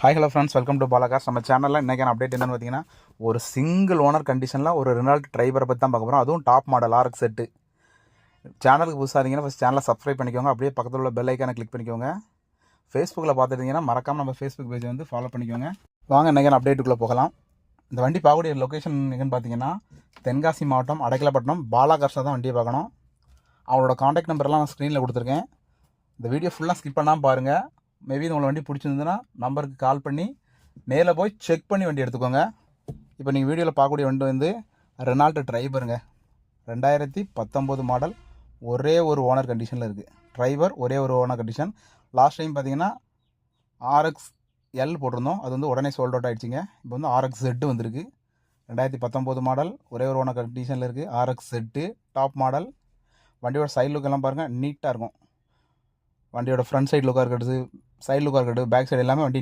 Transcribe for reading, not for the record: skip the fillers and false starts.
Hi hello friends, welcome to Bala Cars. நம்ம சேனலில் இன்றைக்கான அப்டேட் என்னென்னு பார்த்தீங்கன்னா, ஒரு சிங்கிள் ஓனர் கண்டிஷனில் ஒரு ரெனால்ட் ட்ரைபரை பற்றி தான் பார்க்க போகிறோம். அதுவும் டாப் மாடல் RX செட்டு. சேனலுக்கு புதுசாக இருந்தீங்கன்னா ஃபஸ்ட் சேனலை சப்ஸ்கிரைப் பண்ணிக்கோங்க. அப்படியே பக்கத்தில் உள்ள பெல் ஐக்கானை கிளிக் பண்ணிக்கோங்க. ஃபேஸ்புக்கில் பார்த்துட்டிங்கன்னா மறக்காமல் நம்ம ஃபேஸ்புக் பேஜை வந்து ஃபாலோ பண்ணிக்கோங்க. வாங்க இன்றைக்கான அப்டேட்டுக்குள்ளே போகலாம். இந்த வண்டி பார்க்கக்கூடிய லொக்கேஷன் எங்கன்னு பார்த்தீங்கன்னா, தென்காசி மாவட்டம் அடைக்கலப்பட்டினம் பாலாகார்ஸில் தான் வண்டியை பார்க்கணும். அவங்களோட காண்டாக்ட் நம்பர்லாம் நான் ஸ்க்ரீனில் கொடுத்துருக்கேன். இந்த வீடியோ ஃபுல்லாக ஸ்கிப் பண்ணாமல் பாருங்கள். மேபி உங்களை வண்டி பிடிச்சிருந்ததுன்னா நம்பருக்கு கால் பண்ணி நேரில் போய் செக் பண்ணி வண்டி எடுத்துக்கோங்க. இப்போ நீங்கள் வீடியோவில் பார்க்கக்கூடிய வண்டி வந்து ரெனால்ட் ட்ரைபருங்க. 2019 மாடல், ஒரே ஒரு ஓனர் கண்டிஷனில் இருக்குது. ட்ரைபர் ஒரே ஒரு ஓனர் கண்டிஷன். லாஸ்ட் டைம் பார்த்தீங்கன்னா RX L போட்டிருந்தோம், அது வந்து உடனே சோல்ட் அவுட் ஆகிடுச்சிங்க. இப்போ வந்து RX Z வந்திருக்கு. 2019 மாடல், ஒரே ஒரு ஓனர் கண்டிஷனில் இருக்குது. RX Z top model. வண்டியோட சைடு லுக் எல்லாம் பாருங்கள், நீட்டாக இருக்கும். வண்டியோட ஃப்ரண்ட் சைடு லுக்காக இருக்கட்டும், சைடு லுக்காக இருக்கட்டும், பேக் சைடு எல்லாமே வண்டி